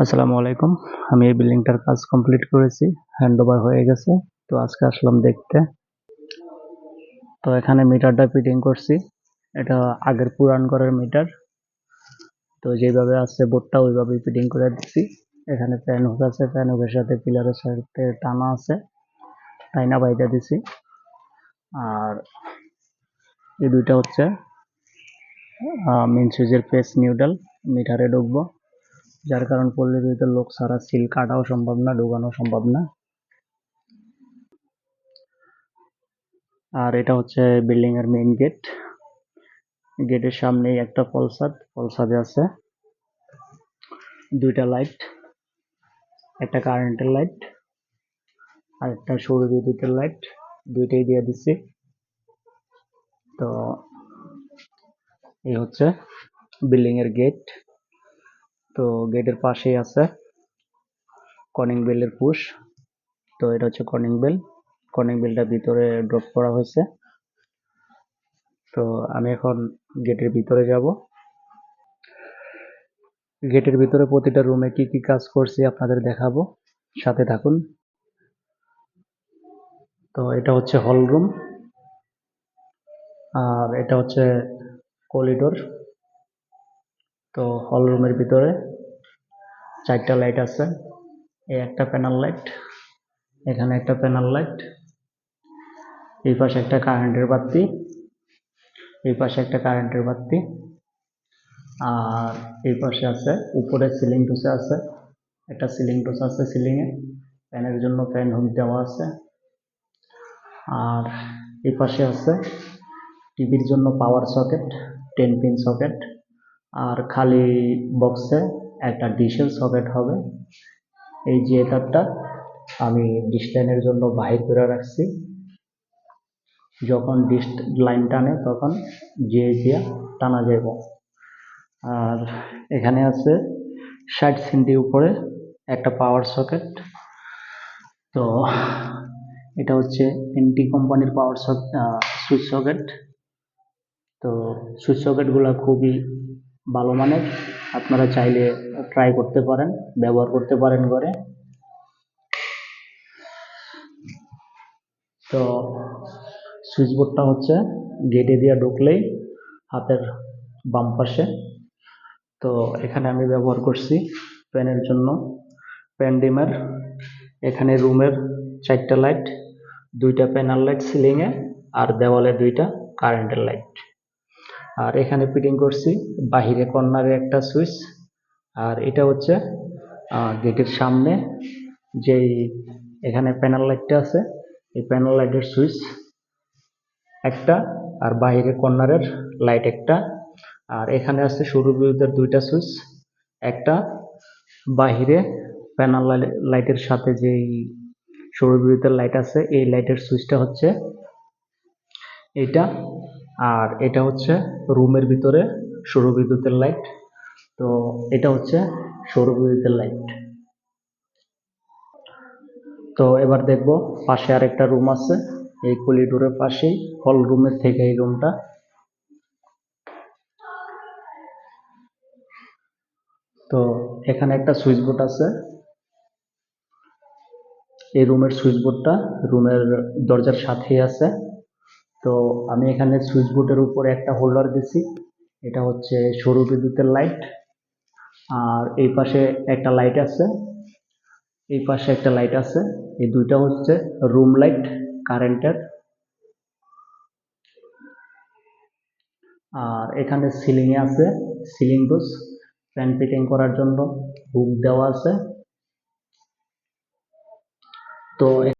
আসসালামু আলাইকুম। আমি এই বিল্ডিংটার কাজ কমপ্লিট করেছি, হ্যান্ডওভার হয়ে গেছে। তো আজকে আসলাম দেখতে। তো এখানে মিটারটা ফিটিং করছি, এটা আগের পুরান ঘরের মিটার। তো যেভাবে আছে বোর্ডটা ওইভাবেই ফিটিং করে দিচ্ছি। এখানে ফ্যান হুক আছে, ফ্যান হুকের সাথে পিলারের সাথে টানা আছে, টাইনা বাইদা দিছি। আর এই দুইটা হচ্ছে মেন সুইচের ফেস নিউট্রাল, মিটারে ঢুকবো। যার কারণ পল্লীর ভিতরে লোক ছাড়া সিল কাটাও সম্ভব না, ঢুকানো সম্ভব না। আর এটা হচ্ছে বিল্ডিং এর মেইন গেট। গেটের সামনেই একটা ফলসাদ, ফলসাদে আছে দুইটা লাইট, একটা কারেন্টের লাইট আর একটা সৌর বিদ্যুতের লাইট, দুইটাই দিয়ে দিচ্ছি। তো এই হচ্ছে বিল্ডিং এর গেট। তো গেটের পাশেই আছে কলিং বেলের পুশ। তো এটা হচ্ছে কলিং বেল, কলিং বেলটা ভিতরে ড্রপ করা হয়েছে। তো আমি এখন গেটের ভিতরে যাব। গেটের ভিতরে প্রতিটা রুমে কি কি কাজ করছি আপনাদের দেখাবো, সাথে থাকুন। তো এটা হচ্ছে হল রুম, আর এটা হচ্ছে করিডোর। তো হল রুমের ভিতরে 4টা লাইট আছে, এই একটা প্যানেল লাইট, এখানে একটা প্যানেল লাইট, এই পাশে একটা কারেন্টের বাতি, এই পাশে একটা কারেন্টের বাতি, আর এই পাশে আছে উপরে সিলিং টুসে আছে, একটা সিলিং টুস আছে সিলিংয়ে, ফ্যানের জন্য ফ্যান হুক দেওয়া আছে। আর এই পাশে আছে টিভির জন্য পাওয়ার সকেট, 10 পিন সকেট। আর খালি বক্সে একটা ডিশের সকেট হবে। এই যে তারটা আমি ডিশ লাইনের জন্য বাহির করে রাখছি, যখন ডিশ লাইন টানে তখন যে দিয়া টানা যাব। আর এখানে আছে 60 সেন্টি উপরে একটা পাওয়ার সকেট। তো এটা হচ্ছে এনটি কোম্পানির পাওয়ার সুইচ সকেট। তো সুইচ সকেটগুলো খুবই ভালো মানের, আপনারা চাইলে ট্রাই করতে পারেন, ব্যবহার করতে পারেন ঘরে। তো সুইচ বোর্ডটা হচ্ছে গেটে দিয়ে ঢুকলেই হাতের বাম পাশে। তো এখানে আমি ব্যবহার করছি ফ্যানের জন্য ফ্যান ডিমার। এখানে রুমের 4টা লাইট, 2টা প্যানেল লাইট সিলিংয়ে, আর দেওয়ালে 2টা কারেন্টের লাইট। আর এখানে ফিটিং করছি বাহিরে কর্নারে একটা সুইচ। আর এটা হচ্ছে গেটের সামনে যেই এখানে প্যানেল লাইটটা আছে, এই প্যানেল লাইটের সুইচ একটা, আর বাইরে কর্নারের লাইট একটা। আর এখানে আছে সৌর বিদ্যুতের 2টা সুইচ, একটা বাহিরে প্যানেল লাইটের সাথে যেই সৌর বিদ্যুতের লাইট আছে এই লাইটের সুইচটা হচ্ছে এইটা, আর এটা হচ্ছে রুমের ভিতরে সৌর বিদ্যুতের লাইট। তো এটা হচ্ছে সৌর বিদ্যুতের লাইট। তো এবার দেখব পাশে আরেকটা রুম আছে, এই করিডোরের পাশেই, হল রুমের থেকে এই রুমটা। তো এখানে একটা সুইচ বোর্ড আছে, এই রুমের সুইচ বোর্ডটা রুমের দরজার সাথেই আছে। তো আমি এখানে সুইচ বোর্ডের উপরে একটা হোল্ডার দিছি, এটা হচ্ছে সৌর বিদ্যুতের লাইট। আর এই পাশে একটা লাইট আছে, এই পাশে একটা লাইট আছে, এই দুইটা হচ্ছে রুম লাইট কারেন্টের। আর এখানে সিলিং এ আছে সিলিং ডোজ, ফ্যান ফিটিং করার জন্য হুক দেওয়া আছে। তো